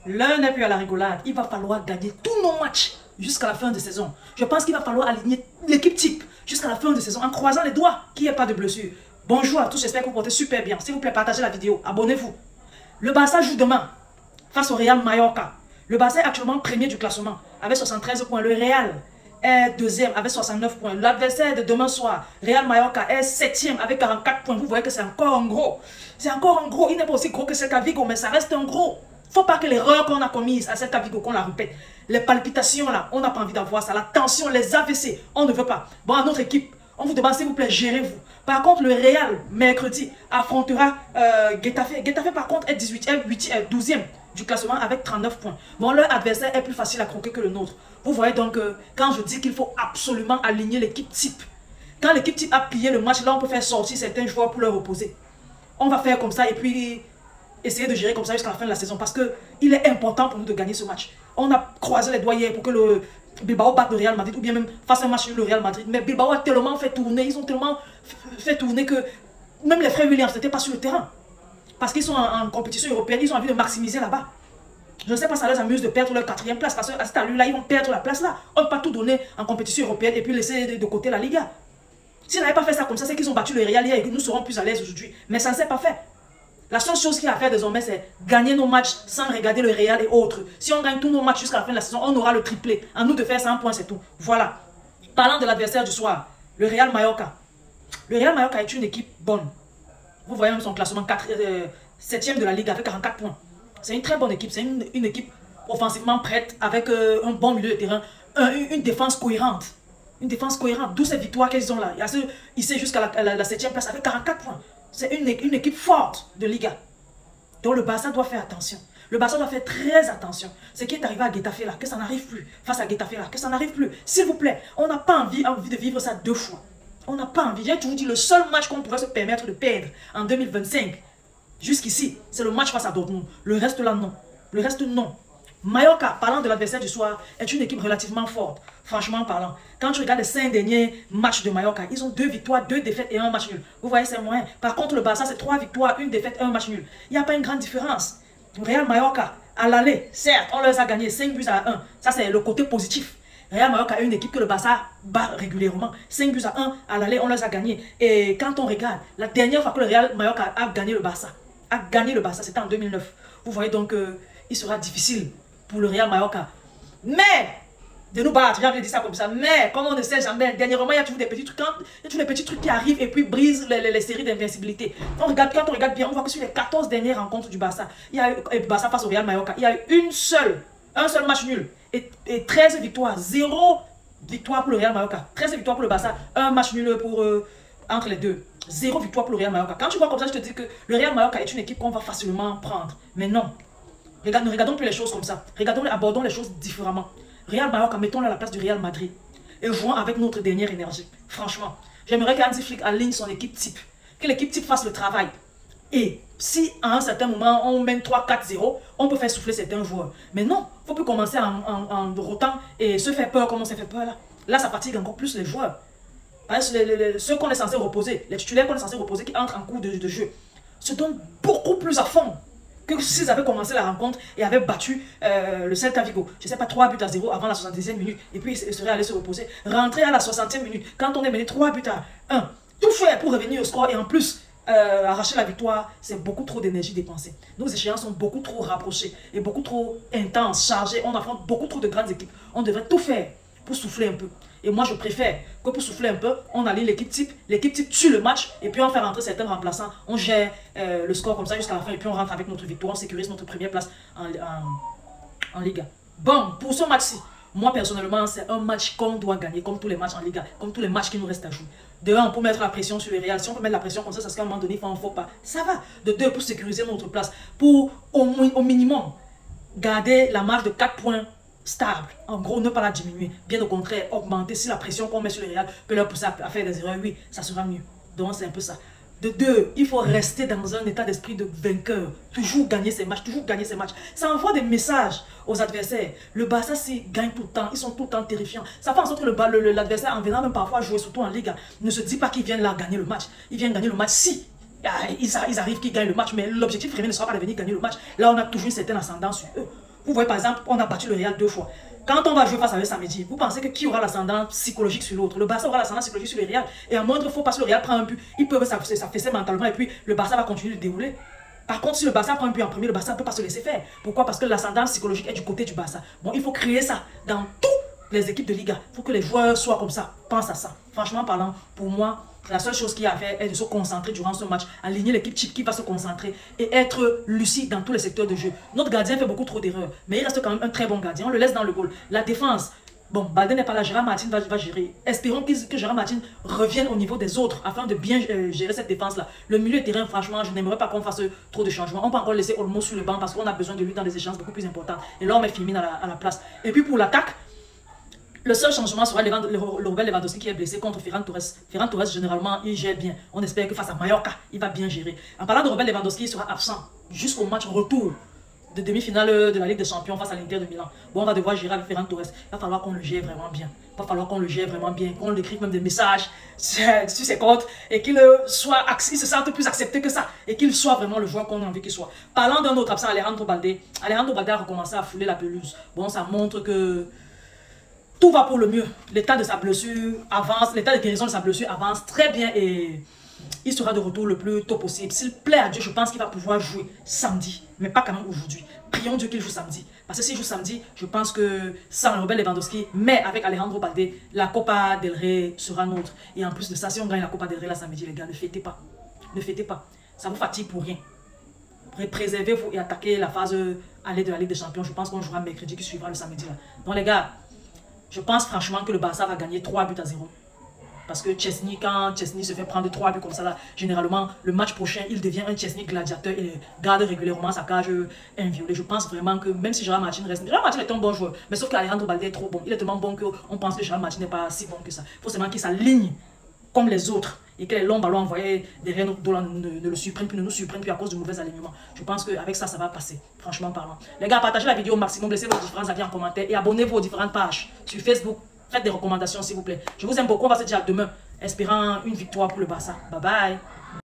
L'un n'est plus à la rigolade. Il va falloir gagner tous nos matchs jusqu'à la fin de saison. Je pense qu'il va falloir aligner l'équipe type jusqu'à la fin de saison en croisant les doigts qu'il n'y ait pas de blessure. Bonjour à tous, j'espère que vous portez super bien. S'il vous plaît, partagez la vidéo, abonnez-vous. Le Barça joue demain face au Real Mallorca. Le Barça est actuellement premier du classement avec 73 points. Le Real est deuxième avec 69 points. L'adversaire de demain soir, Real Mallorca, est septième avec 44 points. Vous voyez que c'est encore en gros. C'est encore en gros. Il n'est pas aussi gros que Celta Vigo, mais ça reste en gros. Il ne faut pas que l'erreur qu'on a commise à Celta Vigo, qu'on la répète. Les palpitations là, on n'a pas envie d'avoir ça. La tension, les AVC, on ne veut pas. Bon, à notre équipe, on vous demande s'il vous plaît, gérez-vous. Par contre, le Real, mercredi, affrontera Getafe. Getafe, par contre, est 12e du classement avec 39 points. Bon, leur adversaire est plus facile à croquer que le nôtre. Vous voyez donc, quand je dis qu'il faut absolument aligner l'équipe type, quand l'équipe type a plié le match, là, on peut faire sortir certains joueurs pour leur opposer. On va faire comme ça et puis essayer de gérer comme ça jusqu'à la fin de la saison parce qu'il est important pour nous de gagner ce match. On a croisé les doigts hier pour que le Bilbao batte le Real Madrid ou bien même fasse un match sur le Real Madrid. Mais Bilbao a tellement fait tourner, ils ont tellement fait tourner que même les frères Williams n'étaient pas sur le terrain. Parce qu'ils sont en compétition européenne, ils ont envie de maximiser là-bas. Je ne sais pas, ça les amuse de perdre leur 4e place parce qu'à cet allure-là, ils vont perdre la place là. On ne peut pas tout donner en compétition européenne et puis laisser de côté la Liga. S'ils n'avaient pas fait ça comme ça, c'est qu'ils ont battu le Real hier et que nous serons plus à l'aise aujourd'hui. Mais ça ne s'est pas fait. La seule chose qu'il y a à faire désormais, c'est gagner nos matchs sans regarder le Real et autres. Si on gagne tous nos matchs jusqu'à la fin de la saison, on aura le triplé. À nous de faire 100 points, c'est tout. Voilà. Parlant de l'adversaire du soir, le Real Mallorca. Le Real Mallorca est une équipe bonne. Vous voyez même son classement 7e de la Ligue avec 44 points. C'est une très bonne équipe. C'est une équipe offensivement prête avec un bon milieu de terrain. Une défense cohérente. Une défense cohérente. D'où ces victoires qu'ils ont là. Ils sont jusqu'à la 7e place avec 44 points. C'est une équipe forte de Liga. Donc le Barça doit faire attention. Le Barça doit faire très attention. Ce qui est arrivé à Getafe là, que ça n'arrive plus. Face à Getafe là, que ça n'arrive plus. S'il vous plaît, on n'a pas envie de vivre ça 2 fois. On n'a pas envie. J'ai toujours dit, le seul match qu'on pourrait se permettre de perdre en 2025, jusqu'ici, c'est le match face à Dortmund. Le reste là, non. Le reste, non. Mallorca, parlant de l'adversaire du soir, est une équipe relativement forte, franchement parlant. Quand tu regardes les 5 derniers matchs de Mallorca, ils ont 2 victoires, 2 défaites et 1 match nul. Vous voyez, c'est moyen. Par contre, le Barça, c'est 3 victoires, 1 défaite et 1 match nul. Il n'y a pas une grande différence. Real Mallorca, à l'aller, certes, on leur a gagné 5 buts à 1. Ça, c'est le côté positif. Real Mallorca est une équipe que le Barça bat régulièrement. 5 buts à 1, à l'aller, on les a gagnés. Et quand on regarde, la dernière fois que le Real Mallorca a gagné le Barça, c'était en 2009. Vous voyez donc, il sera difficile pour le Real Mallorca. Mais, de nous battre, j'ai envie de dire ça comme ça, mais, comme on ne sait jamais, dernièrement, il y a toujours des petits trucs, qui arrivent et puis brisent les séries d'invincibilité. Quand on regarde bien, on voit que sur les 14 dernières rencontres du Barça, il y a eu Barça face au Real Mallorca, il y a eu un seul match nul et 13 victoires, 0 victoire pour le Real Mallorca, 13 victoires pour le Barça, 1 match nul pour entre les deux. 0 victoire pour le Real Mallorca. Quand tu vois comme ça, je te dis que le Real Mallorca est une équipe qu'on va facilement prendre. Mais non. Ne regardons plus les choses comme ça. Abordons les choses différemment. Real Mallorca, mettons-le à la place du Real Madrid. Et jouons avec notre dernière énergie. Franchement, j'aimerais qu'Hansi Flick aligne son équipe type. Que l'équipe type fasse le travail. Et si à un certain moment, on mène 3-4-0, on peut faire souffler certains joueurs. Mais non, il ne faut plus commencer en rotant et se faire peur comme on s'est fait peur là. Là, ça fatigue encore plus les joueurs. Parce que ceux qu'on est censé reposer, les titulaires qu'on est censé reposer qui entrent en cours de jeu, se donnent beaucoup plus à fond que s'ils avaient commencé la rencontre et avaient battu le Celta Vigo. Je ne sais pas, 3 buts à 0 avant la 70e minute. Et puis ils seraient allés se reposer. Rentrer à la 60e minute, quand on est mené 3 buts à 1. Tout faire pour revenir au score et en plus arracher la victoire, c'est beaucoup trop d'énergie dépensée. Nos échéances sont beaucoup trop rapprochées et beaucoup trop intenses, chargées. On affronte beaucoup trop de grandes équipes. On devrait tout faire pour souffler un peu. Et moi, je préfère que pour souffler un peu, on aligne l'équipe type tue le match, et puis on fait rentrer certains remplaçants, on gère le score comme ça jusqu'à la fin, et puis on rentre avec notre victoire, on sécurise notre première place en Liga. Bon, pour ce match-ci, moi personnellement, c'est un match qu'on doit gagner, comme tous les matchs en Liga, comme tous les matchs qui nous restent à jouer. De 1, pour mettre la pression sur les Real, si on peut mettre la pression comme ça, c'est qu'à un moment donné, il ne faut pas. Ça va. De 2, pour sécuriser notre place, pour au minimum garder la marge de 4 points stable. En gros, ne pas la diminuer. Bien au contraire, augmenter. Si la pression qu'on met sur les Real peut leur pousser à faire des erreurs, oui, ça sera mieux. Donc, c'est un peu ça. De 2, il faut rester dans un état d'esprit de vainqueur. Toujours gagner ses matchs, toujours gagner ses matchs. Ça envoie des messages aux adversaires. Le Barça, s'il gagne tout le temps, ils sont tout le temps terrifiants. Ça fait en sorte que l'adversaire, en venant même parfois jouer, surtout en Ligue, ne se dit pas qu'ils viennent là gagner le match. Ils viennent gagner le match si ils arrivent qu'ils gagnent le match, mais l'objectif premier ne sera pas de venir gagner le match. Là, on a toujours une certaine ascendance sur eux. Vous voyez par exemple, on a battu le Real 2 fois. Quand on va jouer face à eux samedi, vous pensez que qui aura l'ascendant psychologique sur l'autre? Le Barça aura l'ascendant psychologique sur le Real. Et à moindre fois, parce que le Real prend un but, ils peuvent s'affaisser mentalement et puis le Barça va continuer de dérouler. Par contre, si le Barça prend un but en premier, le Barça ne peut pas se laisser faire. Pourquoi? Parce que l'ascendant psychologique est du côté du Barça. Bon, il faut créer ça dans toutes les équipes de Liga. Il faut que les joueurs soient comme ça. Pense à ça. Franchement parlant, pour moi, la seule chose qu'il y a à faire est de se concentrer durant ce match, aligner l'équipe type qui va se concentrer et être lucide dans tous les secteurs de jeu. Notre gardien fait beaucoup trop d'erreurs, mais il reste quand même un très bon gardien. On le laisse dans le goal. La défense, bon, Balde n'est pas là, Gérard Martin va gérer. Espérons que Gérard Martin revienne au niveau des autres afin de bien gérer cette défense-là. Le milieu de terrain, franchement, je n'aimerais pas qu'on fasse trop de changements. On peut encore laisser Olmo sur le banc parce qu'on a besoin de lui dans des échéances beaucoup plus importantes. Et là, on met Firmino à la place. Et puis pour l'attaque, le seul changement sera le Robert Lewandowski qui est blessé contre Ferran Torres. Ferran Torres, généralement, il gère bien. On espère que face à Mallorca, il va bien gérer. En parlant de Robert Lewandowski, il sera absent jusqu'au match retour de demi-finale de la Ligue des Champions face à l'Inter de Milan. Bon, on va devoir gérer avec Ferran Torres. Il va falloir qu'on le gère vraiment bien. Il va falloir qu'on le gère vraiment bien, qu'on lui écrive même des messages sur ses comptes et qu'il se sente plus accepté que ça et qu'il soit vraiment le joueur qu'on a envie qu'il soit. Parlant d'un autre absent, Alejandro Balde. Alejandro Balde a recommencé à fouler la pelouse. Bon, ça montre que tout va pour le mieux. L'état de sa blessure avance, l'état de guérison de sa blessure avance très bien et il sera de retour le plus tôt possible. S'il plaît à Dieu, je pense qu'il va pouvoir jouer samedi, mais pas quand même aujourd'hui. Prions Dieu qu'il joue samedi. Parce que s'il joue samedi, je pense que sans Robert Lewandowski, mais avec Alejandro Balde, la Copa del Rey sera nôtre. Et en plus de ça, si on gagne la Copa del Rey la samedi, les gars, ne fêtez pas. Ne fêtez pas. Ça vous fatigue pour rien. Préservez-vous et attaquez la phase aller de la Ligue des Champions. Je pense qu'on jouera mercredi qui suivra le samedi là. Donc les gars, je pense franchement que le Barça va gagner 3-0. Parce que Chesney, quand Chesney se fait prendre 3 buts comme ça, là, généralement, le match prochain, il devient un Chesney gladiateur et garde régulièrement sa cage inviolée. Je pense vraiment que même si Gérard Martin reste... Gérard Martin est un bon joueur, mais sauf qu'Alejandro Balde est trop bon. Il est tellement bon qu'on pense que Gérard Martin n'est pas si bon que ça. Il faut seulement qu'il s'aligne comme les autres et que les longs ballons envoyés derrière notre dos ne le suppriment plus, ne nous suppriment plus à cause du mauvais alignement. Je pense qu'avec ça, ça va passer, franchement parlant. Les gars, partagez la vidéo au maximum, laissez vos différents avis en commentaire et abonnez-vous aux différentes pages sur Facebook. Faites des recommandations s'il vous plaît. Je vous aime beaucoup, on va se dire à demain, espérant une victoire pour le Barça. Bye bye.